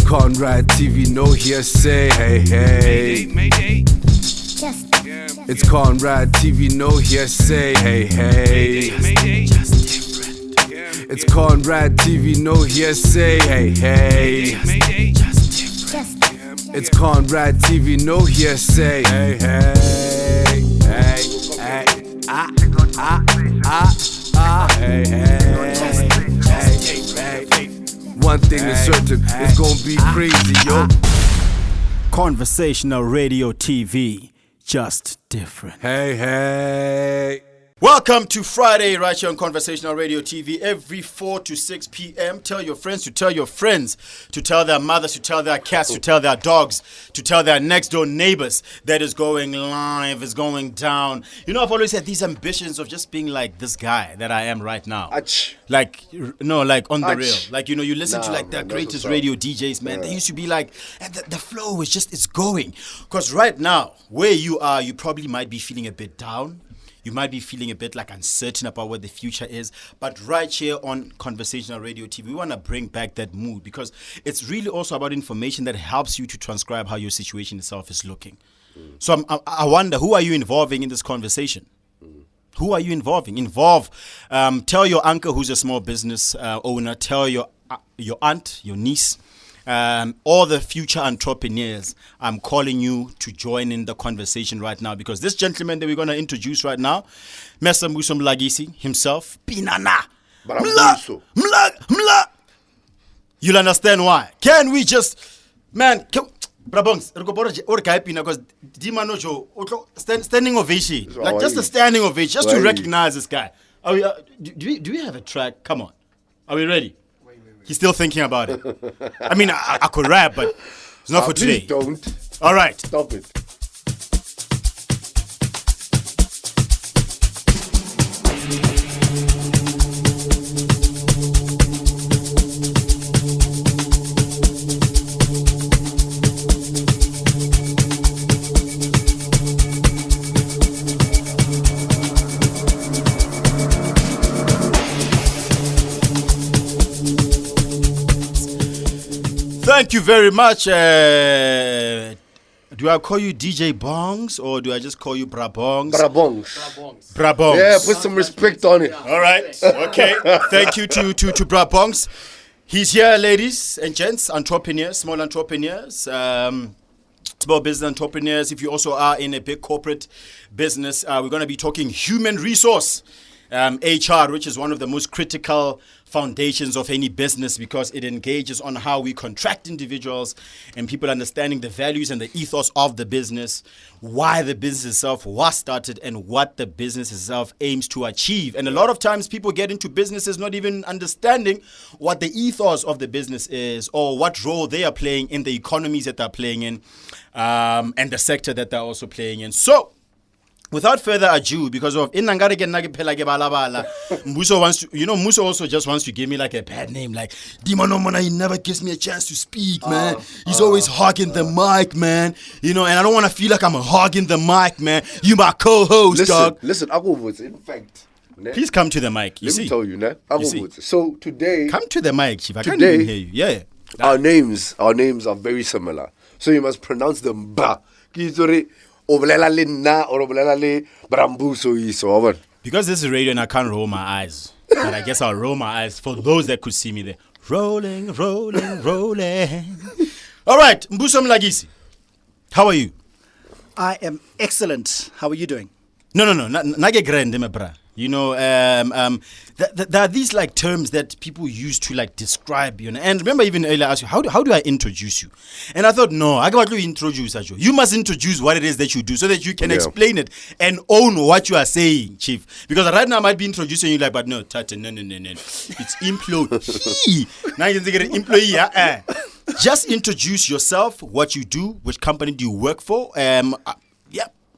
Conrad TV, no hearsay, hey, hey. Mayday. It's Conrad TV, no hearsay, hey, hey. Mayday. It's Conrad TV, no hearsay, hey, hey. Mayday. It's Conrad TV, no hearsay, hey, hey. Hey, hey, hey, hey. One thing is certain, it's gonna be crazy, yo. Conversational Radio TV, just different. Hey, hey. Welcome to Friday right here on Conversational Radio TV every 4 to 6 p.m. Tell your friends to tell your friends, to tell their mothers, to tell their cats, to tell their dogs, to tell their next door neighbors that is going live, is going down. You know, I've always had these ambitions of just being like this guy that I am right now. Like on the real. Like, you know, you listen to like the greatest radio DJs, man. They used to be like, and the flow is just, it's going. Because right now, where you are, you probably might be feeling a bit down. You might be feeling a bit like uncertain about what the future is. But right here on Conversational Radio TV, we want to bring back that mood because it's really also about information that helps you to transcribe how your situation itself is looking. So I wonder, who are you involving in this conversation? Who are you involving? Tell your uncle who's a small business owner. Tell your aunt, your niece. All the future entrepreneurs, I'm calling you to join in the conversation right now because this gentleman that we're going to introduce right now, Mbuso Mlagisi himself, Pinana. Mbuso. Mla. You'll understand why. Can we just, man, Brabongs, because standing ovation, like just a standing ovation, just to recognize this guy. Do we have a track? Come on. Are we ready? He's still thinking about it. I mean, I could rap, but it's not for today. Please don't. All right. Stop it. Thank you very much. Do I call you DJ Bongs or do I just call you Brabongs? Brabongs. Yeah, put some respect on it. All right. Okay. Thank you to Brabongs. He's here, ladies and gents, entrepreneurs, small entrepreneurs, small business entrepreneurs. If you also are in a big corporate business, we're going to be talking human resource. HR, which is one of the most critical foundations of any business because it engages on how we contract individuals and people understanding the values and the ethos of the business, why the business itself was started and what the business itself aims to achieve. And a lot of times people get into businesses not even understanding what the ethos of the business is or what role they are playing in the economies that they're playing in and the sector that they're also playing in. So, without further ado, because of Mbuso wants to, Mmuso also just wants to give me like a bad name, like Dimanomona, he never gives me a chance to speak, man. He's always hogging the mic, man. And I don't want to feel like I'm hogging the mic, man. You my co-host, dog. Listen, in fact. Please come to the mic. Let me tell you, so today. Come to the mic, Chief. I can't even hear you. Yeah. Our names are very similar. So you must pronounce them ba. Because this is radio and I can't roll my eyes. But I guess I'll roll my eyes for those that could see me there. Rolling. All right, Mbuso Mlagisi. How are you? I am excellent. How are you doing? No. Nage grande, my bra. There are these like terms that people use to like describe, And remember, even earlier, I asked you, how do I introduce you? And I thought, no, I got to introduce you. You must introduce what it is that you do so that you can explain it and own what you are saying, Chief. Because right now I might be introducing you like, but no, Thato, no. It's employee. Now you can think of employee. Just introduce yourself, what you do, which company do you work for.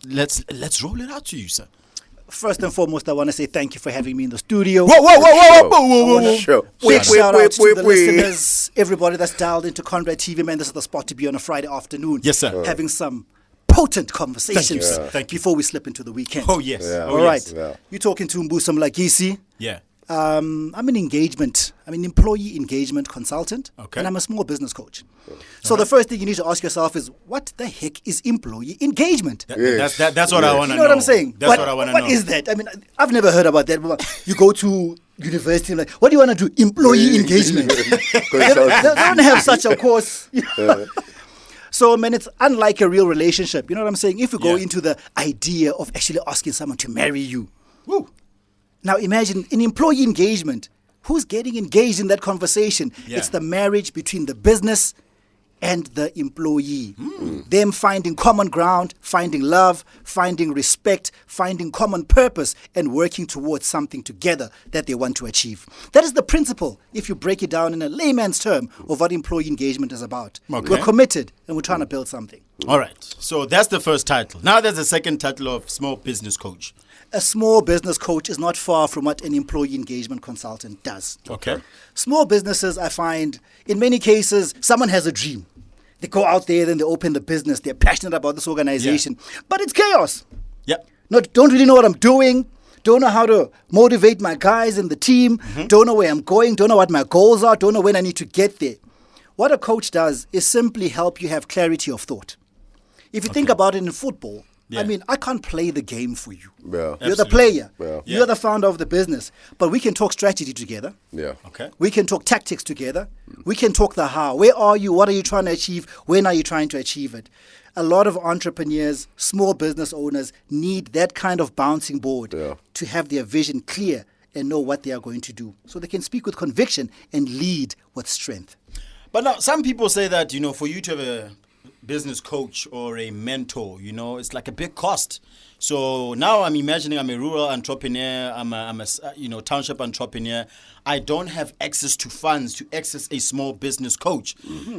Let's roll it out to you, sir. First and foremost, I want to say thank you for having me in the studio. Whoa. Sure. Big shout out to the listeners, everybody that's dialed into Conrad TV, man. This is the spot to be on a Friday afternoon. Yes, sir. Having some potent conversations Thank you. before we slip into the weekend. Oh, yes. Yeah. All right. Yeah. You're talking to Mbuso Mlagisi. Yeah. I'm an employee engagement consultant, Okay. and I'm a small business coach. So the first thing you need to ask yourself is, what the heck is employee engagement? That's what I want to know. You know what I'm saying? That's what I want to know. What is that? I mean, I've never heard about that. You go to university and like, what do you want to do? Employee engagement. They don't have such a course. You know? So, man, it's unlike a real relationship. You know what I'm saying? If you go into the idea of actually asking someone to marry you. Woo. Now, imagine in employee engagement, who's getting engaged in that conversation? Yeah. It's the marriage between the business and the employee. Them finding common ground, finding love, finding respect, finding common purpose, and working towards something together that they want to achieve. That is the principle, if you break it down in a layman's term, of what employee engagement is about. Okay. We're committed and we're trying to build something. All right. So that's the first title. Now there's a second title of small business coach. A small business coach is not far from what an employee engagement consultant does. Okay. Small businesses, I find, in many cases, someone has a dream. They go out there, then they open the business. They're passionate about this organization. But it's chaos. Yeah. Don't really know what I'm doing. Don't know how to motivate my guys in the team. Don't know where I'm going. Don't know what my goals are. Don't know when I need to get there. What a coach does is simply help you have clarity of thought. If you think about it in football, Yeah. I mean, I can't play the game for you. Yeah. You're the player. Yeah. You're the founder of the business. But we can talk strategy together. Yeah. Okay. We can talk tactics together. We can talk the how. Where are you? What are you trying to achieve? When are you trying to achieve it? A lot of entrepreneurs, small business owners need that kind of bouncing board to have their vision clear and know what they are going to do. So they can speak with conviction and lead with strength. But now some people say that, for you to have a business coach or a mentor, it's like a big cost. So now I'm imagining I'm a rural entrepreneur, I'm a township entrepreneur. I don't have access to funds to access a small business coach.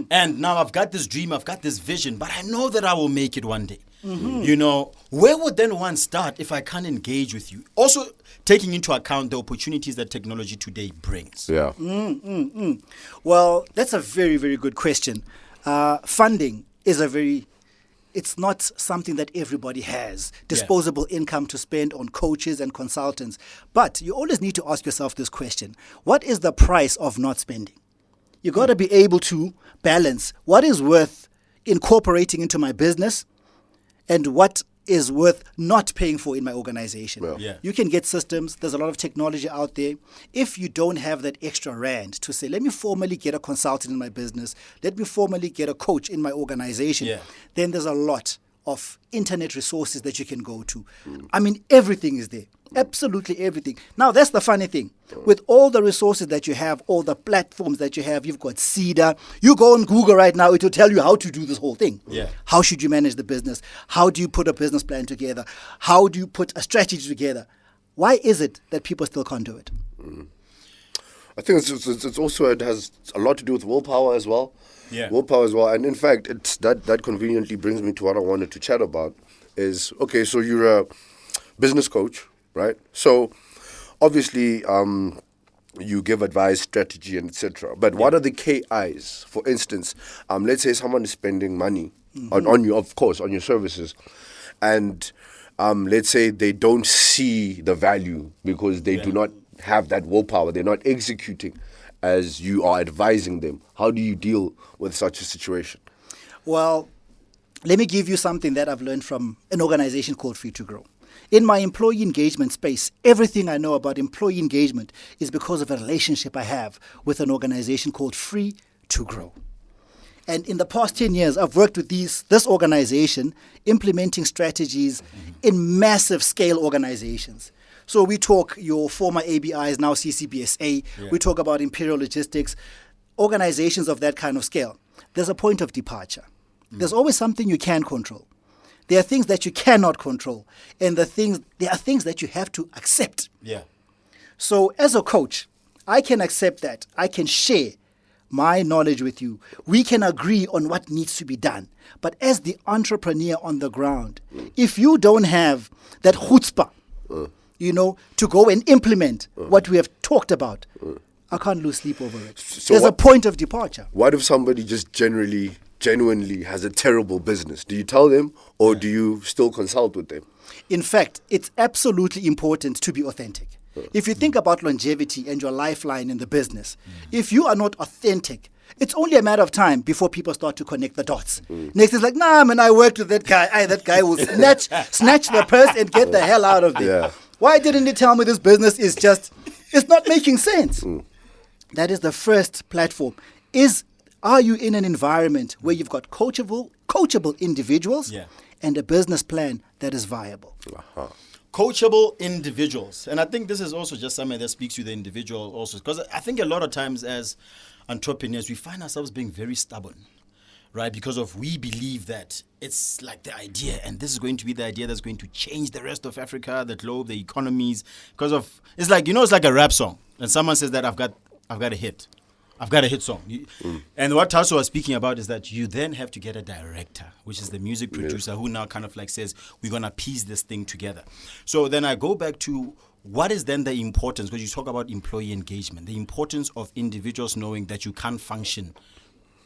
And now I've got this dream, I've got this vision, but I know that I will make it one day. Where would then one start if I can't engage with you? Also taking into account the opportunities that technology today brings. Yeah. Well, that's a very, very good question. Funding is it's not something that everybody has. Disposable income to spend on coaches and consultants. But you always need to ask yourself this question. What is the price of not spending? You got to be able to balance what is worth incorporating into my business and what is worth not paying for in my organization. Yeah. You can get systems. There's a lot of technology out there. If you don't have that extra rand to say, let me formally get a consultant in my business, let me formally get a coach in my organization, then there's a lot of internet resources that you can go to. I mean, everything is there. Absolutely everything. Now, that's the funny thing. With all the resources that you have, all the platforms that you have, you've got CEDA. You go on Google right now, it will tell you how to do this whole thing. Yeah. How should you manage the business? How do you put a business plan together? How do you put a strategy together? Why is it that people still can't do it? I think it's also, it has a lot to do with willpower as well. Yeah. Willpower as well. And in fact, it's that conveniently brings me to what I wanted to chat about is, okay, so you're a business coach, right? So obviously you give advice, strategy, and etc. But what are the KIs? For instance, let's say someone is spending money on you, of course, on your services, and let's say they don't see the value because they do not have that willpower. They're not executing as you are advising them. How do you deal with such a situation? Well, let me give you something that I've learned from an organization called Free to Grow. In my employee engagement space, everything I know about employee engagement is because of a relationship I have with an organization called Free to Grow. And in the past 10 years, I've worked with this organization implementing strategies in massive scale organizations. So we talk your former ABIs, now CCBSA. We talk about Imperial Logistics, organizations of that kind of scale. There's a point of departure. There's always something you can control. There are things that you cannot control. And there are things that you have to accept. Yeah. So as a coach, I can accept that. I can share my knowledge with you. We can agree on what needs to be done. But as the entrepreneur on the ground, if you don't have that chutzpah, to go and implement what we have talked about, I can't lose sleep over it. So There's a point of departure. What if somebody just genuinely has a terrible business? Do you tell them or do you still consult with them? In fact, it's absolutely important to be authentic. If you think about longevity and your lifeline in the business, if you are not authentic, it's only a matter of time before people start to connect the dots. Next is like, nah, man, I worked with that guy. That guy will snatch the purse and get the hell out of there. Yeah. Why didn't he tell me this business is just, it's not making sense? That is the first platform. Are you in an environment where you've got coachable individuals and a business plan that is viable? Coachable individuals. And I think this is also just something that speaks to the individual also. Because I think a lot of times as entrepreneurs, we find ourselves being very stubborn, right? Because we believe that it's like the idea, and this is going to be the idea that's going to change the rest of Africa, the globe, the economies. It's like a rap song. And someone says that I've got a hit. I've got a hit song. And what Thato was speaking about is that you then have to get a director, which is the music producer, who now kind of like says, we're going to piece this thing together. So then I go back to what is then the importance, because you talk about employee engagement, the importance of individuals knowing that you can't function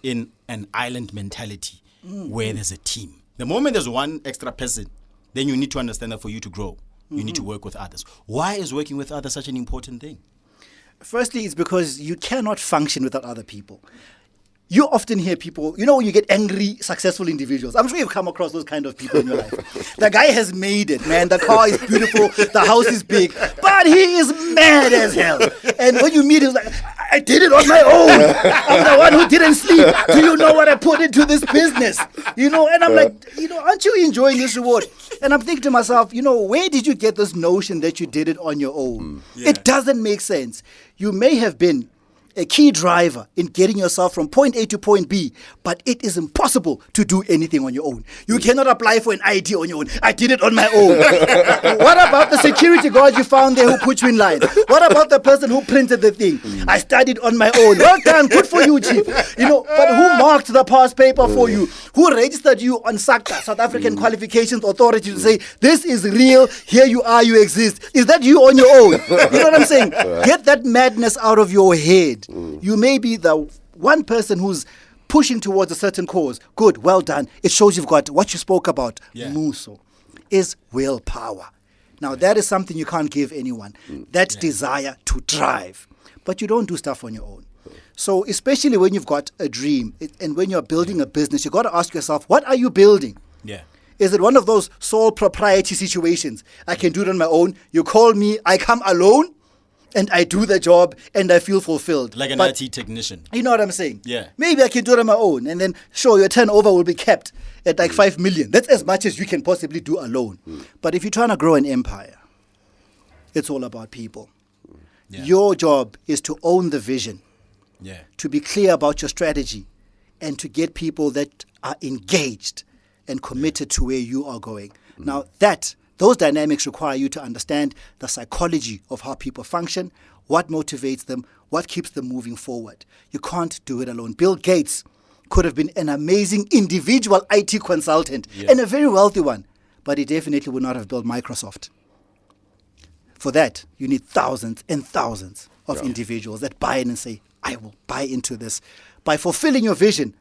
in an island mentality where there's a team. The moment there's one extra person, then you need to understand that for you to grow, you need to work with others. Why is working with others such an important thing? Firstly, it's because you cannot function without other people. You often hear people, when you get angry, successful individuals. I'm sure you've come across those kind of people in your life. The guy has made it, man. The car is beautiful. The house is big. But he is mad as hell. And when you meet him, he's like, I did it on my own. I'm the one who didn't sleep. Do you know what I put into this business? And I'm like, aren't you enjoying this reward? And I'm thinking to myself, where did you get this notion that you did it on your own? It doesn't make sense. You may have been a key driver in getting yourself from point A to point B, but it is impossible to do anything on your own. You cannot apply for an ID on your own. I did it on my own. What about the security guard you found there who put you in line? What about the person who printed the thing? I studied on my own. Well done, good for you, Chief. But who marked the past paper for you? Who registered you on SACTA, South African Qualifications Authority, to say, this is real, here you are, you exist? Is that you on your own? You know what I'm saying? Get that madness out of your head. You may be the one person who's pushing towards a certain cause. Good, well done. It shows you've got what you spoke about. Mmuso is willpower. Now, that is something you can't give anyone. That desire to drive. But you don't do stuff on your own. So especially when you've got a dream and when you're building a business, you've got to ask yourself, what are you building? Is it one of those sole propriety situations? I can do it on my own. You call me, I come alone. And I do the job and I feel fulfilled. Like an IT technician. You know what I'm saying? Yeah. Maybe I can do it on my own. And then, sure, your turnover will be kept at like 5 million. That's as much as you can possibly do alone. But if you're trying to grow an empire, it's all about people. Your job is to own the vision, to be clear about your strategy, and to get people that are engaged and committed to where you are going. Now, those dynamics require you to understand the psychology of how people function, what motivates them, what keeps them moving forward. You can't do it alone. Bill Gates could have been an amazing individual IT consultant and a very wealthy one, but he definitely would not have built Microsoft. For that, you need thousands and thousands of individuals that buy in and say, I will buy into this. By fulfilling your vision,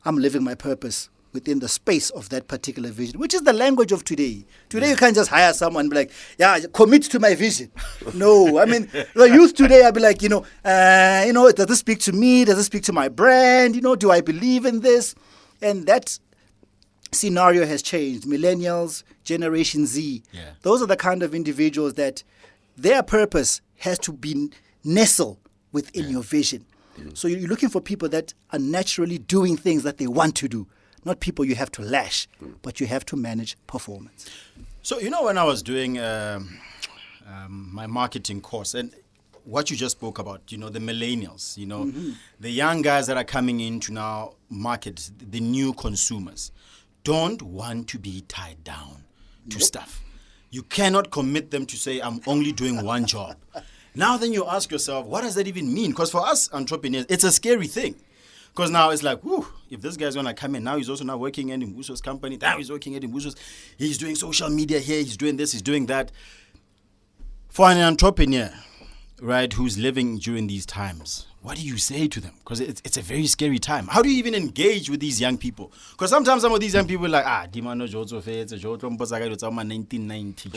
I'm living my purpose within the space of that particular vision, which is the language of today. Today, you can't just hire someone and be like, commit to my vision. No, I mean, the youth today, I'll be like, does this speak to me? Does this speak to my brand? Do I believe in this? And that scenario has changed. Millennials, Generation Z, those are the kind of individuals that their purpose has to be nestled within your vision. So you're looking for people that are naturally doing things that they want to do. Not people you have to lash, but you have to manage performance. So, when I was doing my marketing course, and what you just spoke about, the millennials, the young guys that are coming into now market, the new consumers, don't want to be tied down to stuff. You cannot commit them to say, I'm only doing one job. Now then you ask yourself, what does that even mean? Because for us entrepreneurs, it's a scary thing. Because now it's like, if this guy's going to come in, now he's also now working in Mbuso's company, now he's working at Mbuso's, he's doing social media here, he's doing this, he's doing that. For an entrepreneur, right, who's living during these times, what do you say to them? Because it's a very scary time. How do you even engage with these young people? Because sometimes some of these young people are like, Dimano Jojo Feds, Jojo Mposaga, it's 1990.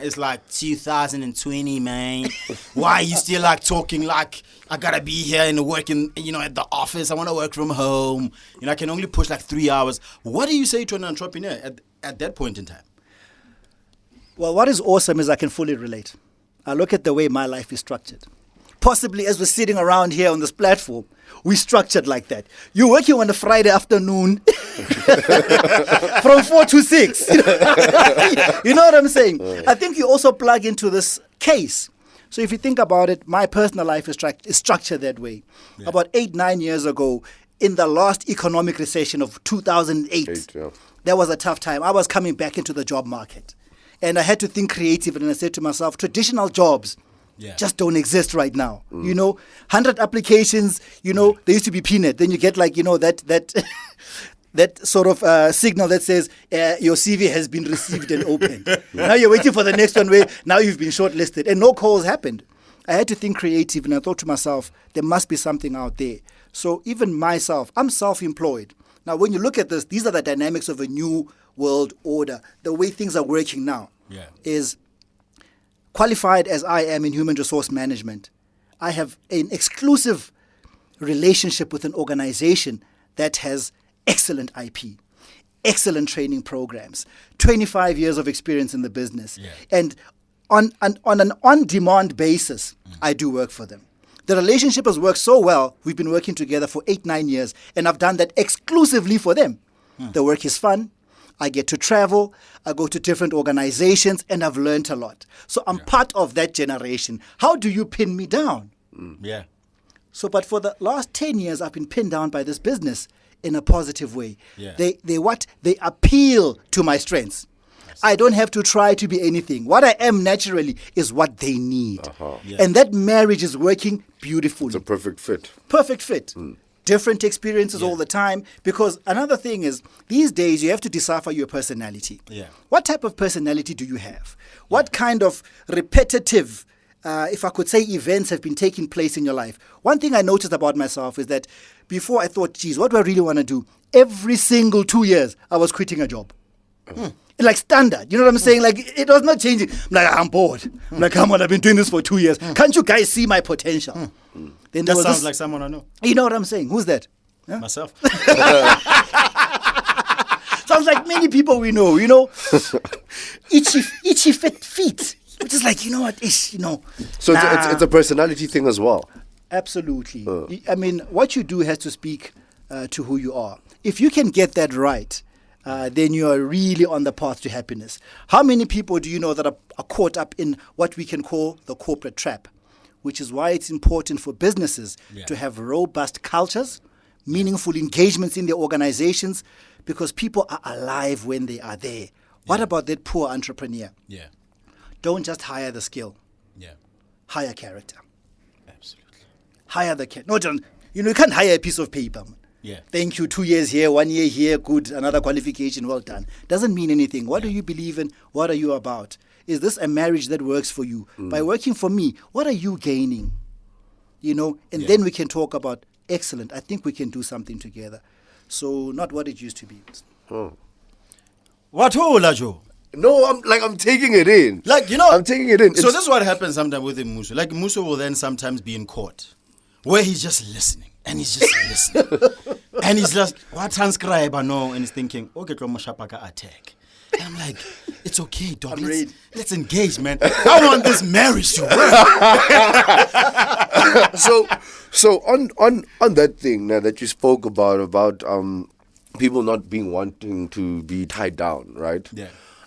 It's like 2020, man. Why are you still like talking like I gotta be here and working, at the office? I want to work from home. I can only push like 3 hours. What do you say to an entrepreneur at that point in time? Well, what is awesome is I can fully relate. I look at the way my life is structured. Possibly as we're sitting around here on this platform, we structured like that. You're working on a Friday afternoon from 4 to 6. You know what I'm saying? I think you also plug into this case. So if you think about it, my personal life is structured that way. Yeah. About 8-9 years ago, in the last economic recession of 2008, that was a tough time. I was coming back into the job market. And I had to think creative, and I said to myself, traditional jobs just don't exist right now. 100 applications, they used to be peanut. Then you get like, that sort of signal that says your CV has been received and opened. Now you're waiting for the next one where now you've been shortlisted and no calls happened. I had to think creative, and I thought to myself, there must be something out there. So even myself, I'm self-employed. Now, when you look at this, these are the dynamics of a new world order. The way things are working now is qualified as I am in human resource management. I have an exclusive relationship with an organization that has excellent IP, excellent training programs, 25 years of experience in the business. And on an on-demand basis, I do work for them. The relationship has worked so well, we've been working together for 8-9 years, and I've done that exclusively for them. The work is fun. I get to travel, I go to different organizations, and I've learned a lot. So I'm part of that generation. How do you pin me down? So, but for the last 10 years, I've been pinned down by this business in a positive way. They appeal to my strengths. I don't have to try to be anything. What I am naturally is what they need. And that marriage is working beautifully. It's a perfect fit. Perfect fit. Different experiences all the time. Because another thing is, these days you have to decipher your personality. What type of personality do you have? What kind of repetitive, if I could say, events have been taking place in your life? One thing I noticed about myself is that before I thought, geez, what do I really want to do? Every single 2 years, I was quitting a job. Like standard, you know what I'm saying? Like, it was not changing. I'm like, I'm bored. I'm like, come on, I've been doing this for 2 years. Can't you guys see my potential? Then that sounds like someone I know. You know what I'm saying? Who's that? Myself. Sounds like many people we know, itchy feet. Which is like, So it's a personality thing as well. Absolutely. I mean, what you do has to speak to who you are. If you can get that right, then you are really on the path to happiness. How many people do you know that are caught up in what we can call the corporate trap? Which is why it's important for businesses to have robust cultures, meaningful engagements in their organizations, because people are alive when they are there. What about that poor entrepreneur? Don't just hire the skill. Hire character. Absolutely. Hire the character. No, John, you can't hire a piece of paper. Thank you, 2 years here, 1 year here, good, another qualification, well done. Doesn't mean anything. What do you believe in? What are you about? Is this a marriage that works for you? By working for me, what are you gaining? And then we can talk about, excellent, I think we can do something together. So not what it used to be. What Lajo? No, I'm taking it in. I'm taking it in. So this is what happens sometimes with Mmuso. Like Mmuso will then sometimes be in court where he's just listening. And he's just listening. And he's just, what transcribe I know? And he's thinking, okay, Mashapaka attack. And I'm like, it's okay, dog. Let's engage, man. I want this marriage to work. So on that thing now that you spoke about people not wanting to be tied down, right?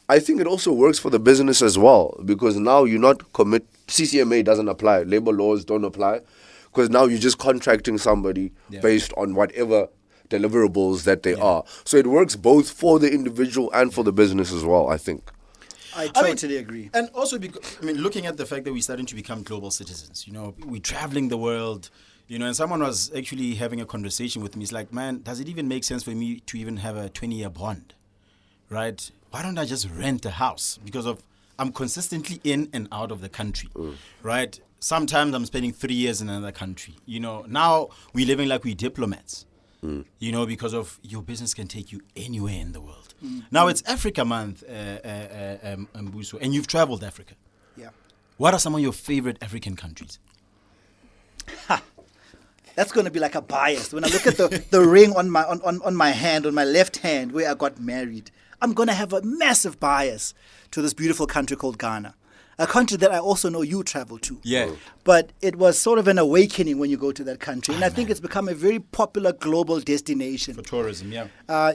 I think it also works for the business as well, because now you're not CCMA doesn't apply, labor laws don't apply. Because now you're just contracting somebody based on whatever deliverables that they are. So it works both for the individual and for the business as well, I think. I totally agree. And also, because, looking at the fact that we're starting to become global citizens, we're traveling the world, and someone was actually having a conversation with me. It's like, man, does it even make sense for me to even have a 20-year bond, right? Why don't I just rent a house? Because I'm consistently in and out of the country, right? sometimes I'm spending 3 years in another country. You know, now we're living like we're diplomats. You know, because of your business can take you anywhere in the world. Now it's Africa Month, Mbuso, and you've traveled Africa. Yeah. What are some of your favorite African countries? That's going to be like a bias. When I look at the ring on my hand, on my left hand, where I got married, I'm going to have a massive bias to this beautiful country called Ghana. A country that I also know you travel to. Yeah. But it was sort of an awakening when you go to that country. And I think it's become a very popular global destination. For tourism, yeah.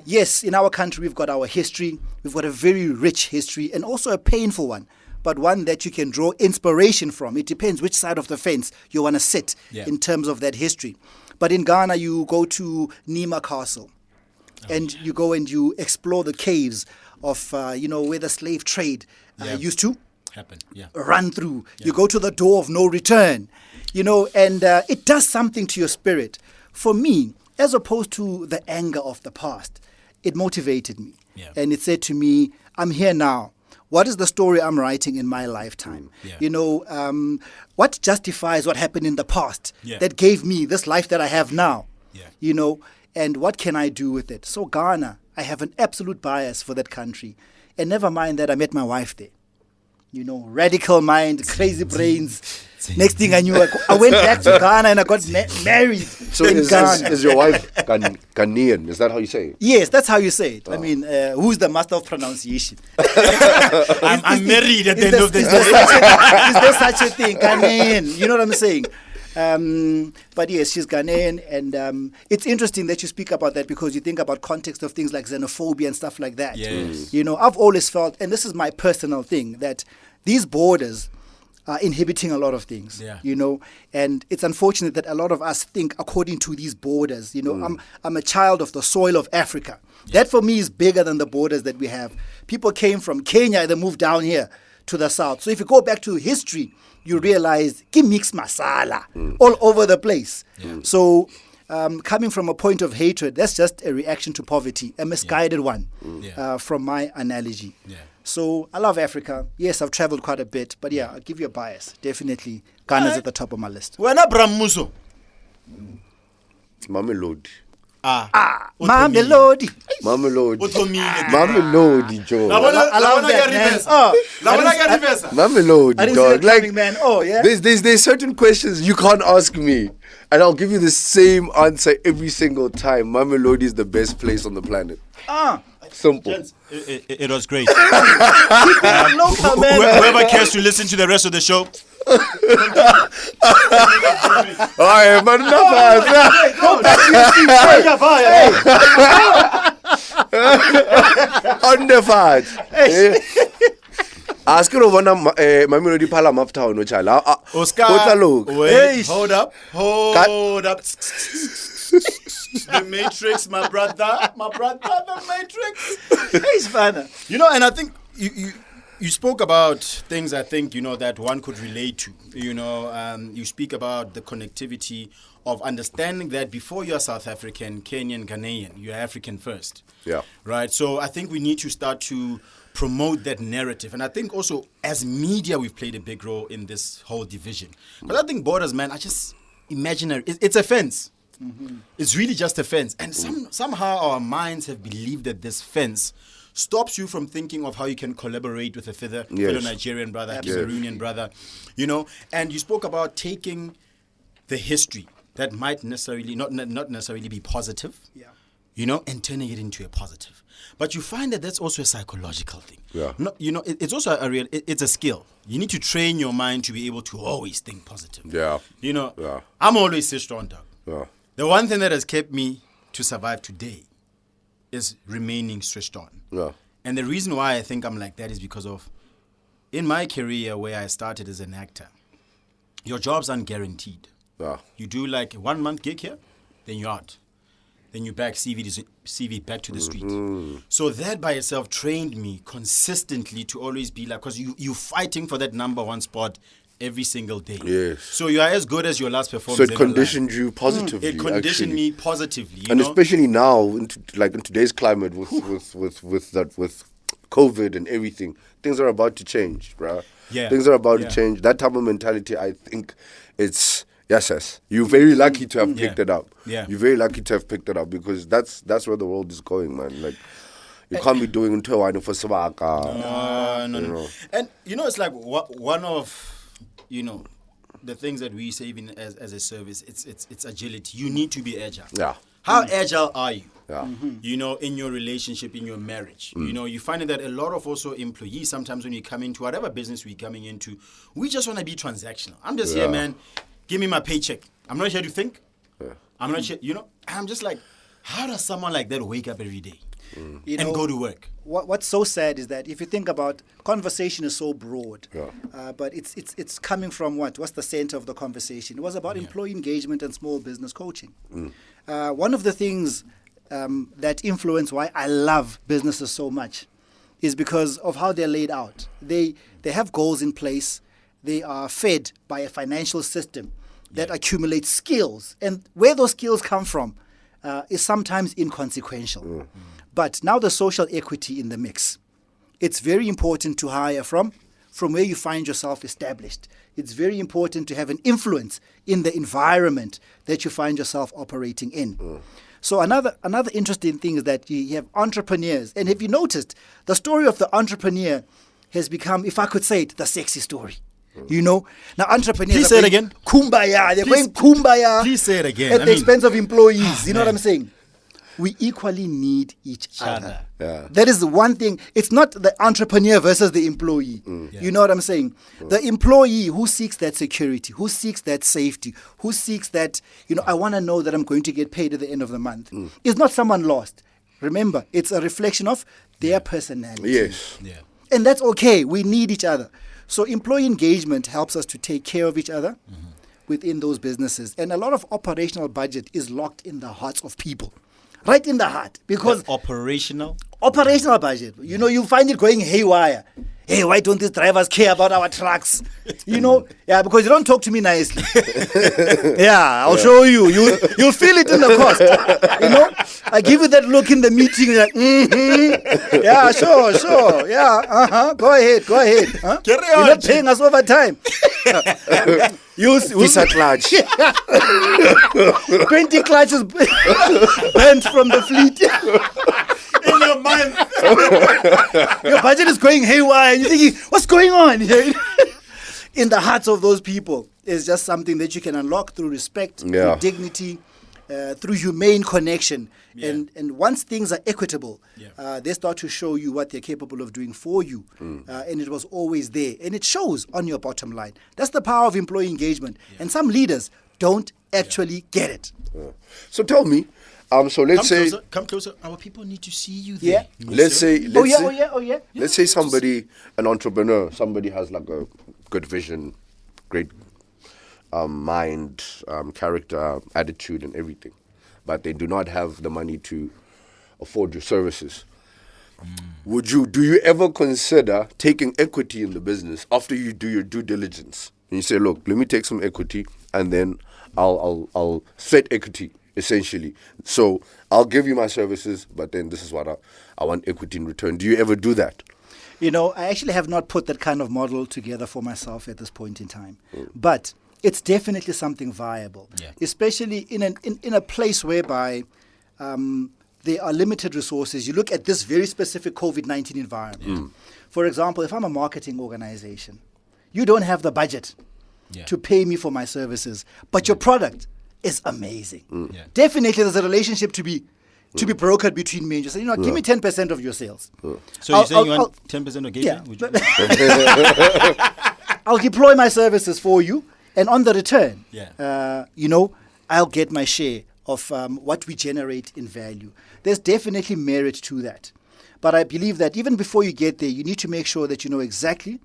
Yes, in our country, we've got our history. We've got a very rich history and also a painful one, but one that you can draw inspiration from. It depends which side of the fence you want to sit in terms of that history. But in Ghana, you go to Nima Castle and you go and you explore the caves of, where the slave trade used to run through. You go to the door of no return, and it does something to your spirit. For me, as opposed to the anger of the past, it motivated me. Yeah. And it said to me, I'm here now. What is the story I'm writing in my lifetime? What justifies what happened in the past that gave me this life that I have now? And what can I do with it? So Ghana, I have an absolute bias for that country. And never mind that I met my wife there. Radical mind, crazy brains. Next thing I knew, I went back to Ghana and I got married. So is your wife Ghanaian? Is that how you say it? Yes, that's how you say it. I mean, who's the master of pronunciation? I'm married at the end of the day. Is there such a thing? Ghanaian. You know what I'm saying? But yes, she's Ghanaian, and it's interesting that you speak about that because you think about context of things like xenophobia and stuff like that. Yes. I've always felt, and this is my personal thing, that these borders are inhibiting a lot of things. And it's unfortunate that a lot of us think according to these borders. I'm a child of the soil of Africa. That for me is bigger than the borders that we have. People came from Kenya and they moved down here to the south. So if you go back to history, you realize ki mix masala all over the place. So coming from a point of hatred, that's just a reaction to poverty, a misguided one from my analogy. So I love Africa. Yes, I've traveled quite a bit, but I'll give you a bias. Definitely Ghana's at the top of my list. When I Mmuso. Mamelodi. Mamelodi. Mamelodi, Joe. I love that, man. Mamelodi, dog. Like, man. Oh, yeah. There's certain questions you can't ask me, and I'll give you the same answer every single time. Mamelodi is the best place on the planet. Simple. Gents, it was great. Whoever cares to listen to the rest of the show. Alright, man, on the fat. Ask her over Mamelodi Pala Maptown, no child. Oscar, wait, hold up. The Matrix, my brother, the Matrix. He's fun. And I think you spoke about things I think, that one could relate to. You speak about the connectivity of understanding that before you're South African, Kenyan, Ghanaian, you're African first. Yeah. Right? So I think we need to start to promote that narrative. And I think also as media, we've played a big role in this whole division. But I think borders, man, are just imaginary. It's a fence. It's really just a fence. And somehow our minds have believed that this fence stops you from thinking of how you can collaborate with a fellow Nigerian brother, Cameroonian brother, And you spoke about taking the history that might necessarily not necessarily be positive, and turning it into a positive. But you find that that's also a psychological thing. Yeah. It's also it's a skill. You need to train your mind to be able to always think positive. Yeah. I'm always switched on, dog. Yeah. The one thing that has kept me to survive today is remaining switched on. Yeah. And the reason why I think I'm like that is because of, in my career where I started as an actor, your jobs aren't guaranteed. Yeah. You do like 1 month gig here, then you're out. Then you back CV back to the street. So that by itself trained me consistently to always be like, because you're fighting for that number one spot every single day. Yes. So you are as good as your last performance. So it conditioned you positively. It conditioned me positively. And especially now, in today's climate, with COVID and everything, things are about to change, bruh. Yeah. Things are about Yeah. to change. That type of mentality, I think it's, yes. You're very lucky to have picked it up. Yeah. You're very lucky to have picked it up because that's where the world is going, man. Like, you can't be doing until wine for Sabaka. No. And, it's like one of, the things that we say even as a service, it's agility. You need to be agile. Yeah. How agile are you? Yeah. In your relationship, in your marriage. You find that a lot of also employees, sometimes when you come into whatever business we're coming into, we just want to be transactional. I'm just here, man. Give me my paycheck. I'm not here to think. Yeah. I'm not here, I'm just like, how does someone like that wake up every day and go to work? What's so sad is that if you think about conversation is so broad, but it's coming from what's the center of the conversation? It was about employee engagement and small business coaching. One of the things that influence why I love businesses so much is because of how they're laid out. They have goals in place. They are fed by a financial system that accumulates skills, and where those skills come from is sometimes inconsequential. But now the social equity in the mix. It's very important to hire from where you find yourself established. It's very important to have an influence in the environment that you find yourself operating in. So another interesting thing is that you have entrepreneurs. And have you noticed, the story of the entrepreneur has become, if I could say it, the sexy story. Now entrepreneurs Please are say it going again. kumbaya. They're going kumbaya. Please say it again. At the expense of employees. You know what I'm saying? We equally need each other. Yeah. That is the one thing. It's not the entrepreneur versus the employee. You know what I'm saying? The employee who seeks that security, who seeks that safety, who seeks that, I want to know that I'm going to get paid at the end of the month, is not someone lost. Remember, it's a reflection of their personality. Yes. Yeah. And that's okay. We need each other. So employee engagement helps us to take care of each other within those businesses. And a lot of operational budget is locked in the hearts of people. Right in the heart. Because Operational budget. You find it going haywire. Hey, why don't these drivers care about our trucks? Because you don't talk to me nicely. I'll show you. You'll feel it in the cost. I give you that look in the meeting. You're like, yeah, sure. Yeah, go ahead. Huh? Carry You're on. not paying us overtime. Visa clutch. 20 clutches burnt from the fleet. in your mind. Your budget is going haywire. And you're thinking, what's going on here? In the hearts of those people is just something that you can unlock through respect, through dignity, through humane connection. And once things are equitable, they start to show you what they're capable of doing for you. And it was always there. And it shows on your bottom line. That's the power of employee engagement. And some leaders don't actually get it. So tell me, so let's say... Come closer. Our people need to see you there. Let's say... Oh yeah. Let's say somebody, an entrepreneur, somebody has like a good vision, great mind, character, attitude and everything. But they do not have the money to afford your services. Do you ever consider taking equity in the business after you do your due diligence? And you say, look, let me take some equity and then I'll set equity, essentially. So I'll give you my services, but then this is what I want equity in return. Do you ever do that? I actually have not put that kind of model together for myself at this point in time. But it's definitely something viable, especially in a place whereby there are limited resources. You look at this very specific COVID-19 environment. For example, if I'm a marketing organization, you don't have the budget to pay me for my services, but your product is amazing. Definitely there's a relationship to be brokered between me and you. Say, give me 10% of your sales. So you're saying you want 10% of engagement? I'll deploy my services for you. And on the return, I'll get my share of what we generate in value. There's definitely merit to that. But I believe that even before you get there, you need to make sure that you know exactly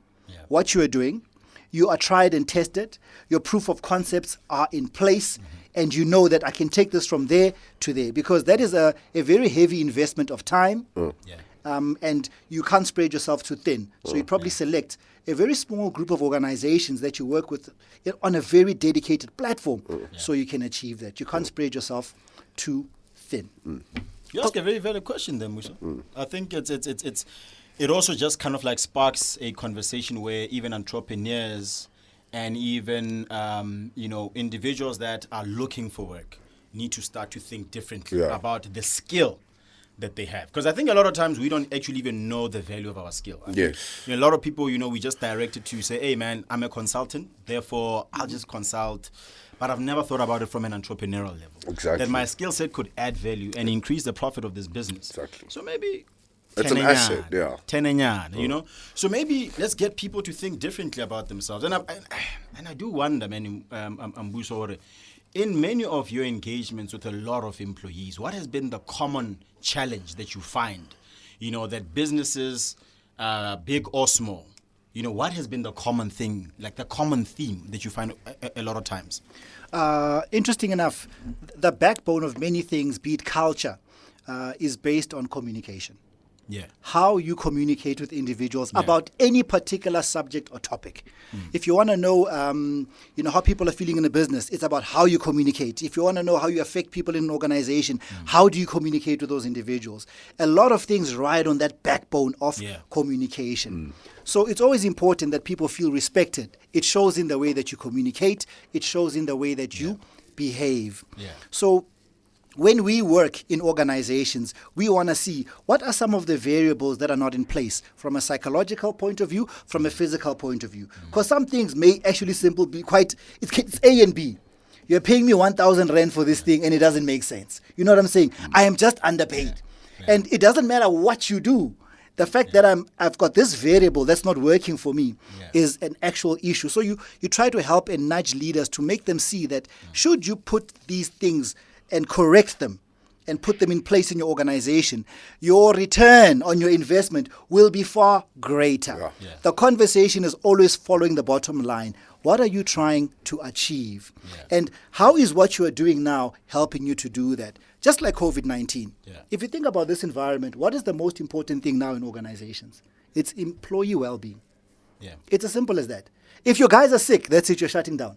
what you are doing. You are tried and tested. Your proof of concepts are in place. And you know that I can take this from there to there. Because that is a very heavy investment of time. And you can't spread yourself too thin. So you probably select a very small group of organizations that you work with on a very dedicated platform so you can achieve that. You can't spread yourself too thin. You ask a very valid question there, Mmuso. I think it's it also just kind of like sparks a conversation where even entrepreneurs and even individuals that are looking for work need to start to think differently about the skill that they have. Because I think a lot of times we don't actually even know the value of our skill. Yes. A lot of people, we just directed to say, hey man, I'm a consultant, therefore I'll just consult. But I've never thought about it from an entrepreneurial level. Exactly. That my skill set could add value and increase the profit of this business. Exactly. So maybe it's an asset, yeah. So maybe let's get people to think differently about themselves. And I do wonder, man, Mbuso, in many of your engagements with a lot of employees, what has been the common challenge that you find? That businesses, big or small, what has been the common thing, like the common theme that you find a lot of times? Interesting enough, the backbone of many things, be it culture, is based on communication. Yeah. How you communicate with individuals about any particular subject or topic. If you want to know, how people are feeling in a business, it's about how you communicate. If you want to know how you affect people in an organization, how do you communicate with those individuals? A lot of things ride on that backbone of communication. So it's always important that people feel respected. It shows in the way that you communicate. It shows in the way that you behave. Yeah. So when we work in organizations, we want to see what are some of the variables that are not in place from a psychological point of view, from a physical point of view. Because some things may actually be it's A and B. You're paying me 1,000 rand for this thing and it doesn't make sense. You know what I'm saying? I am just underpaid. And it doesn't matter what you do. The fact that I've got this variable that's not working for me is an actual issue. So you try to help and nudge leaders to make them see that should you put these things and correct them and put them in place in your organization, your return on your investment will be far greater. The conversation is always following the bottom line. What are you trying to achieve? And how is what you are doing now helping you to do that? Just like COVID-19. If you think about this environment, what is the most important thing now in organizations? It's employee well-being. It's as simple as that. If your guys are sick, that's it, you're shutting down.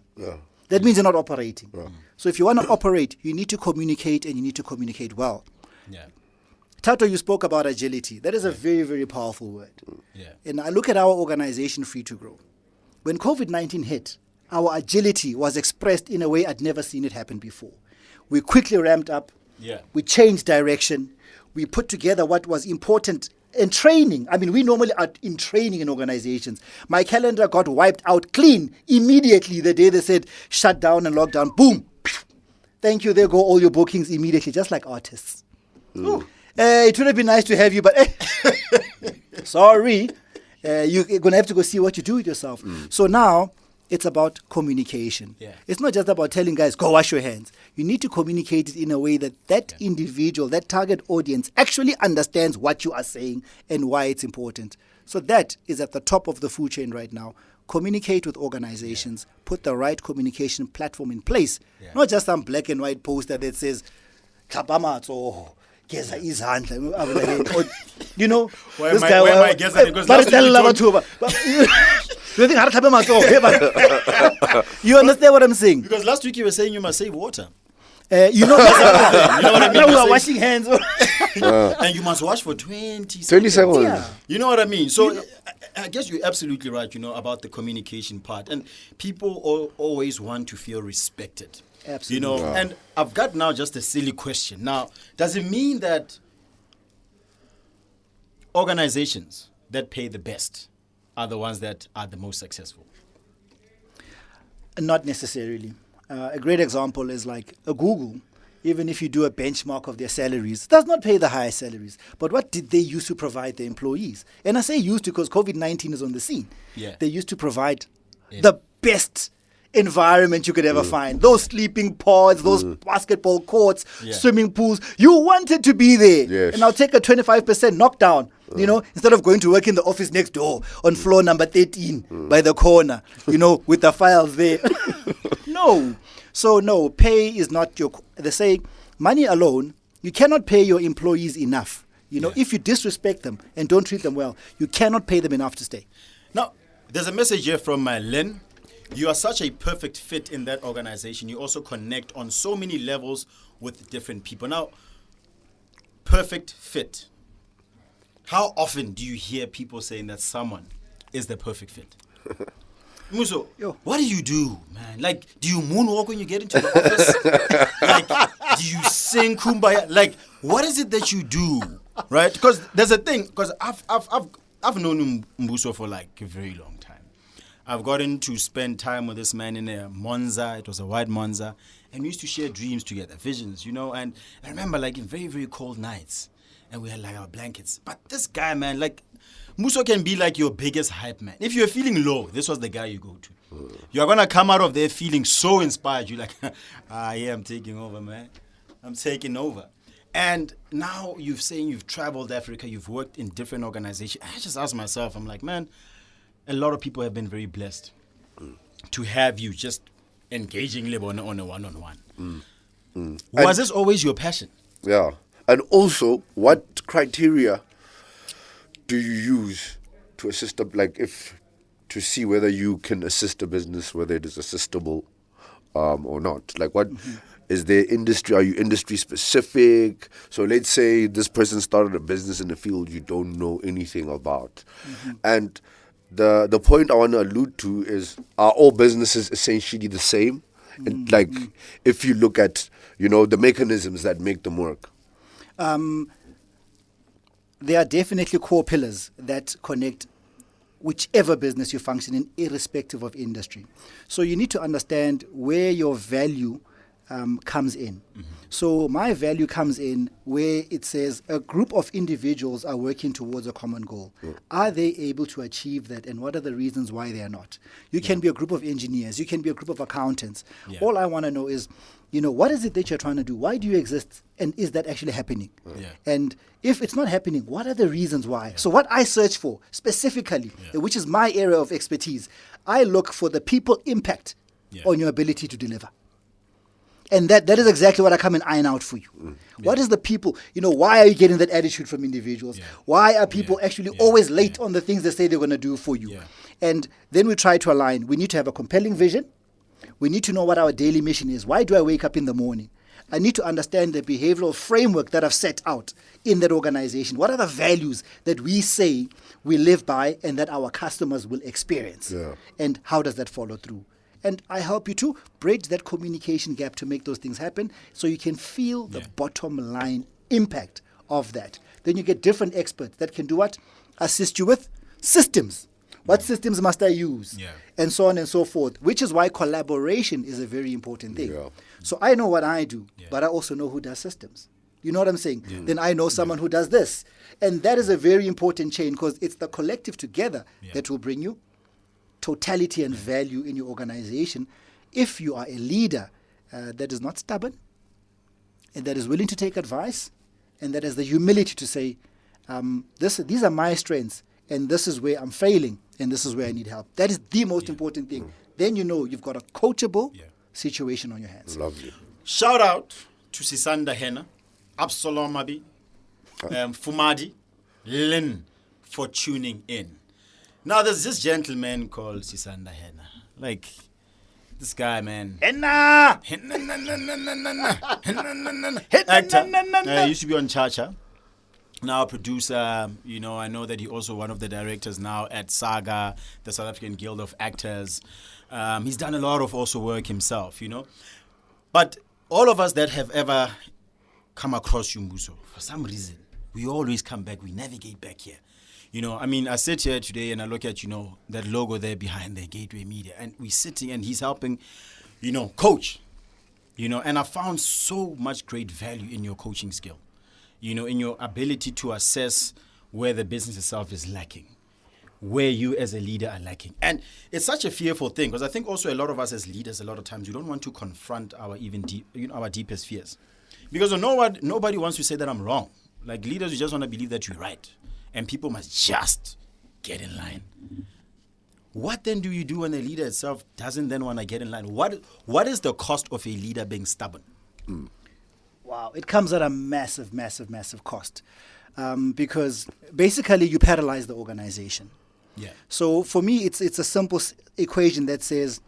That means you're not operating. So if you want to operate, you need to communicate, and you need to communicate well. Thato, you spoke about agility. That is a very, very powerful word. And I look at our organization, Free to Grow. When COVID-19 hit, our agility was expressed in a way I'd never seen it happen before. We quickly ramped up. We changed direction. We put together what was important in training. I mean, we normally are in training in organizations. My calendar got wiped out clean immediately the day they said shut down and lockdown. Boom. Thank you. There go all your bookings immediately, just like artists. It would have been nice to have you, but sorry. You're going to have to go see what you do with yourself. So now it's about communication. It's not just about telling guys, go wash your hands. You need to communicate it in a way that individual, that target audience actually understands what you are saying and why it's important. So that is at the top of the food chain right now. Communicate with organizations, put the right communication platform in place. Not just some black and white poster that says, or Geza izandla. Why am I guessing? Because you understand what I'm saying? Because last week you were saying you must save water. You know what I mean? We are washing hands. And you must wash for 20 seconds. You know what I mean? So I guess you're absolutely right, about the communication part. And people always want to feel respected. Absolutely. And I've got now just a silly question. Now, does it mean that organizations that pay the best are the ones that are the most successful? Not necessarily. A great example is like a Google. Even if you do a benchmark of their salaries, does not pay the highest salaries. But what did they use to provide their employees? And I say used because COVID-19 is on the scene. They used to provide the best environment you could ever find. Those sleeping pods, those basketball courts, swimming pools. You wanted to be there. And I'll take a 25% knockdown. Instead of going to work in the office next door on floor number 13 by the corner, with the files there. No. So no, pay is not they say money alone, you cannot pay your employees enough. If you disrespect them and don't treat them well, you cannot pay them enough to stay. Now, there's a message here from Len. You are such a perfect fit in that organization. You also connect on so many levels with different people. Now, perfect fit. how often do you hear people saying that someone is the perfect fit? Mmuso, what do you do, man? Like, do you moonwalk when you get into the office? Like, do you sing Kumbaya? Like, what is it that you do, right? Because there's a thing. Because I've known Mbuso for like a very long time. I've gotten to spend time with this man in a Monza. It was a white Monza, and we used to share dreams together, visions, you know. And I remember, like, in very, very cold nights, and we had like our blankets. But this guy, man, like, Mmuso can be like your biggest hype man. If you're feeling low, this was the guy you go to. You're going to come out of there feeling so inspired. You're like, yeah, I'm taking over, man. I'm taking over. And now you've saying you've traveled Africa, you've worked in different organizations. I just asked myself, I'm like, man, a lot of people have been very blessed to have you just engaging on a one-on-one. Was this always your passion? Yeah. And also, what criteria do you use to assist to see whether you can assist a business, whether it is assistable or not? Like, what is there industry? Are you industry specific? So let's say this person started a business in a field you don't know anything about. And the point I want to allude to is, are all businesses essentially the same? And like, if you look at, the mechanisms that make them work. There are definitely core pillars that connect whichever business you function in, irrespective of industry. So you need to understand where your value comes in. So my value comes in where it says a group of individuals are working towards a common goal. Are they able to achieve that, and what are the reasons why they are not? You can be a group of engineers, you can be a group of accountants. All I want to know is, what is it that you're trying to do? Why do you exist? And is that actually happening? And if it's not happening, what are the reasons why? So what I search for specifically, which is my area of expertise, I look for the people impact on your ability to deliver. And that is exactly what I come and iron out for you. What is the people, why are you getting that attitude from individuals? Why are people actually always late on the things they say they're going to do for you? And then we try to align. We need to have a compelling vision. We need to know what our daily mission is. Why do I wake up in the morning? I need to understand the behavioral framework that I've set out in that organization. What are the values that we say we live by and that our customers will experience? And how does that follow through? And I help you to bridge that communication gap to make those things happen so you can feel the bottom line impact of that. Then you get different experts that can do what? Assist you with systems. What systems must I use? And so on and so forth, which is why collaboration is a very important thing. So I know what I do, but I also know who does systems. You know what I'm saying? Then I know someone who does this. And that is a very important chain because it's the collective together that will bring you totality and value in your organization. If you are a leader that is not stubborn and that is willing to take advice and that has the humility to say, these are my strengths and this is where I'm failing and this is where I need help. That is the most important thing. Then you've got a coachable situation on your hands. Lovely. Shout out to Sisanda Hena, Absalom Abi, Fumadi, Lynn for tuning in. Now, there's this gentleman called Sisanda Hena. Like, this guy, man. Hena! Actor. Used to be on Chacha. Now a producer. I know that he also one of the directors now at Saga, the South African Guild of Actors. He's done a lot of also work himself, But all of us that have ever come across you, Mbuso, for some reason, we always come back, we navigate back here. I sit here today and I look at, that logo there behind the Gateway Media, and we're sitting and he's helping, coach, and I found so much great value in your coaching skill, in your ability to assess where the business itself is lacking, where you as a leader are lacking. And it's such a fearful thing because I think also a lot of us as leaders, a lot of times we don't want to confront our our deepest fears because nobody wants to say that I'm wrong. Like leaders, you just want to believe that you're right. And people must just get in line. What then do you do when a leader itself doesn't then want to get in line? What is the cost of a leader being stubborn? Wow, it comes at a massive, massive, massive cost. Because basically you paralyze the organization. So for me, it's a simple equation that says,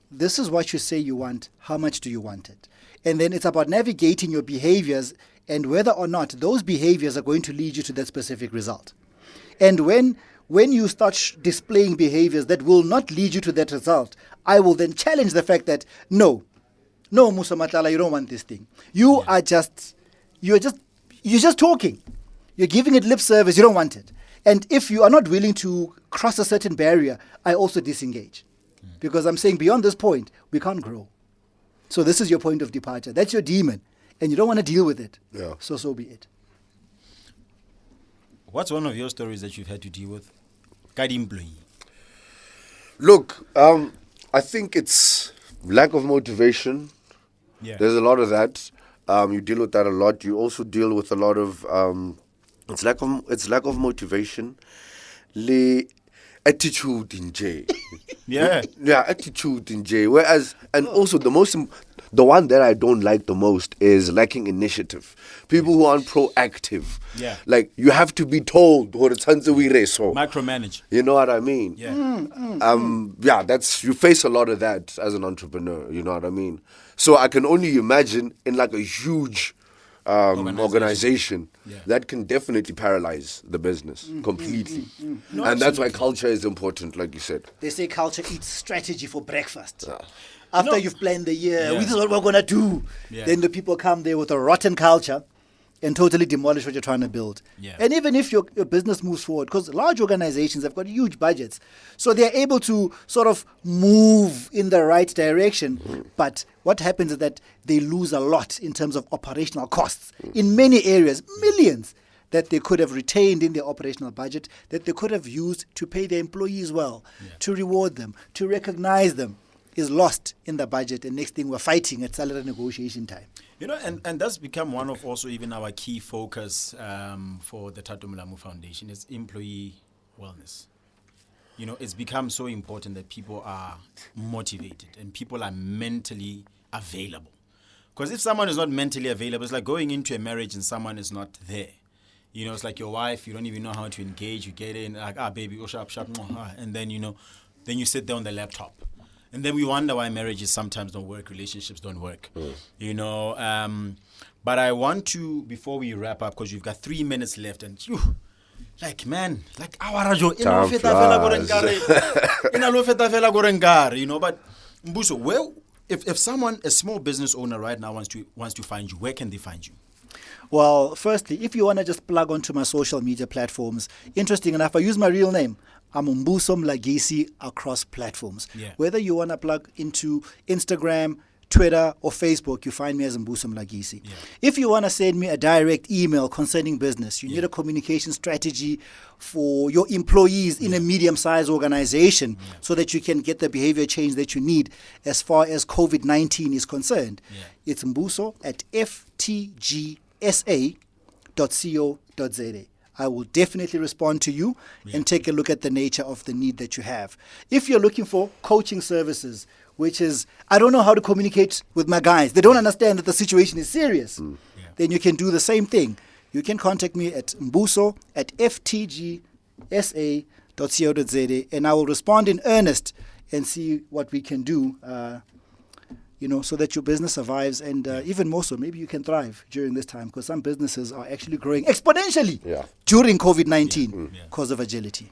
this is what you say you want. How much do you want it? And then it's about navigating your behaviors and whether or not those behaviors are going to lead you to that specific result. And when you start displaying behaviors that will not lead you to that result, I will then challenge the fact that no, Mmuso Matlala, you don't want this thing. You're just talking. You're giving it lip service. You don't want it. And if you are not willing to cross a certain barrier, I also disengage. Because I'm saying beyond this point, we can't grow. So this is your point of departure. That's your demon. And you don't want to deal with it. Yeah. So be it. What's one of your stories that you've had to deal with? Kadi employee. Look, I think it's lack of motivation. Yeah. There's a lot of that. You deal with that a lot. You also deal with a lot of it's lack of motivation. Le attitude in J. Yeah. Yeah, attitude in J. Whereas, and also the one that I don't like the most is lacking initiative. People who aren't proactive. Yeah. Like, you have to be told what it's so. Micromanage. You know what I mean? Yeah. You face a lot of that as an entrepreneur, you know what I mean? So I can only imagine in like a huge organization that can definitely paralyze the business completely. No, and that's why culture is important, like you said. They say culture eats strategy for breakfast. After you've planned the year, this is what we're going to do. Yeah. Then the people come there with a rotten culture and totally demolish what you're trying to build. Yeah. And even if your business moves forward, because large organizations have got huge budgets, so they're able to sort of move in the right direction. But what happens is that they lose a lot in terms of operational costs in many areas, millions that they could have retained in their operational budget, that they could have used to pay their employees well, to reward them, to recognize them, is lost in the budget. And next thing, we're fighting at salary negotiation time. You know, and that's become one of also even our key focus for the Thato Molamu Foundation is employee wellness. You know, it's become so important that people are motivated and people are mentally available. Because if someone is not mentally available, it's like going into a marriage and someone is not there. You know, it's like your wife, you don't even know how to engage. You get in, like, baby, go sharp, and then, then you sit there on the laptop. And then we wonder why marriages sometimes don't work, relationships don't work. You know, but I want to, before we wrap up, because you've got 3 minutes left, and you, like, man, like, you know, but Mbuso, where, if someone, a small business owner right now wants to find you, where can they find you? Well, firstly, if you want to just plug onto my social media platforms, interesting enough, I use my real name. I'm Mbuso Mlagisi across platforms. Yeah. Whether you want to plug into Instagram, Twitter, or Facebook, you find me as Mbuso Mlagisi. Yeah. If you want to send me a direct email concerning business, you need a communication strategy for your employees in a medium-sized organization so that you can get the behavior change that you need as far as COVID-19 is concerned. It's Mbuso at ftgsa.co.za. I will definitely respond to you and take a look at the nature of the need that you have. If you're looking for coaching services, which is, I don't know how to communicate with my guys, they don't understand that the situation is serious, then you can do the same thing. You can contact me at Mbuso at ftgsa.co.za, and I will respond in earnest and see what we can do so that your business survives, and even more so, maybe you can thrive during this time, because some businesses are actually growing exponentially during COVID-19 because of agility.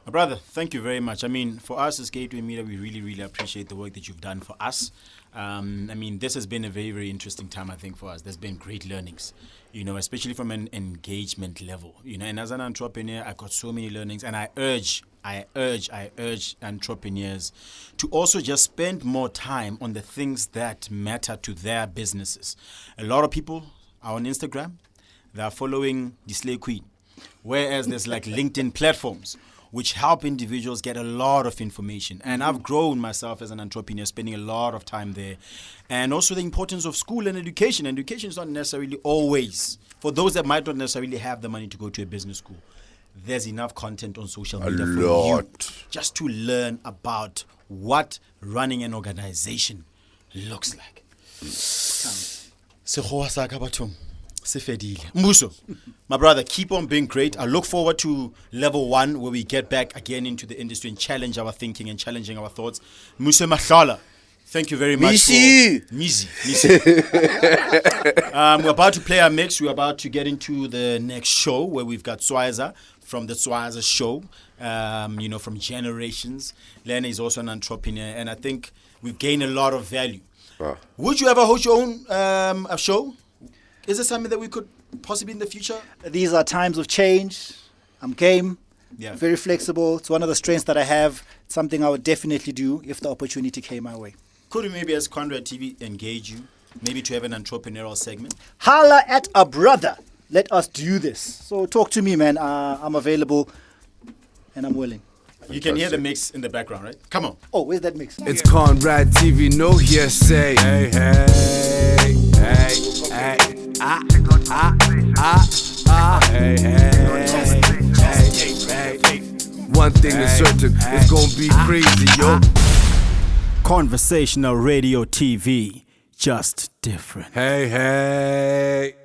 My brother, thank you very much. I mean, for us as Gateway Media, we really, really appreciate the work that you've done for us. I mean, this has been a very, very interesting time, I think, for us. There's been great learnings, especially from an engagement level. And as an entrepreneur, I got so many learnings, and I urge entrepreneurs to also just spend more time on the things that matter to their businesses. A lot of people are on Instagram. They are following the Slay Queen, whereas there's like LinkedIn platforms which help individuals get a lot of information. And I've grown myself as an entrepreneur, spending a lot of time there. And also the importance of school and education. Education is not necessarily always, for those that might not necessarily have the money to go to a business school, there's enough content on social media for you just to learn about what running an organization looks like. Mbuso, my brother, keep on being great. I look forward to level 1, where we get back again into the industry and challenge our thinking and challenging our thoughts. Mmuso Matlala, thank you very much. Misi. We're about to play our mix. We're about to get into the next show, where we've got Swizer from the Swazi show, from generations. Lena is also an entrepreneur, and I think we've gained a lot of value. Would you ever host your own a show? Is it something that we could possibly in the future? These are times of change. I'm game. Yeah. Very flexible. It's one of the strengths that I have. It's something I would definitely do if the opportunity came my way. Could we maybe as Conrad TV engage you? Maybe to have an entrepreneurial segment? Holla at a brother. Let us do this. So talk to me, man. I'm available and I'm willing. You can hear the mix in the background, right? Come on. Oh, where's that mix? It's Conrad TV, no hearsay. Hey, hey, hey, hey, hey, hey, hey. One thing is certain, it's gonna be crazy, yo. Conversational Radio TV, just different. Hey, hey.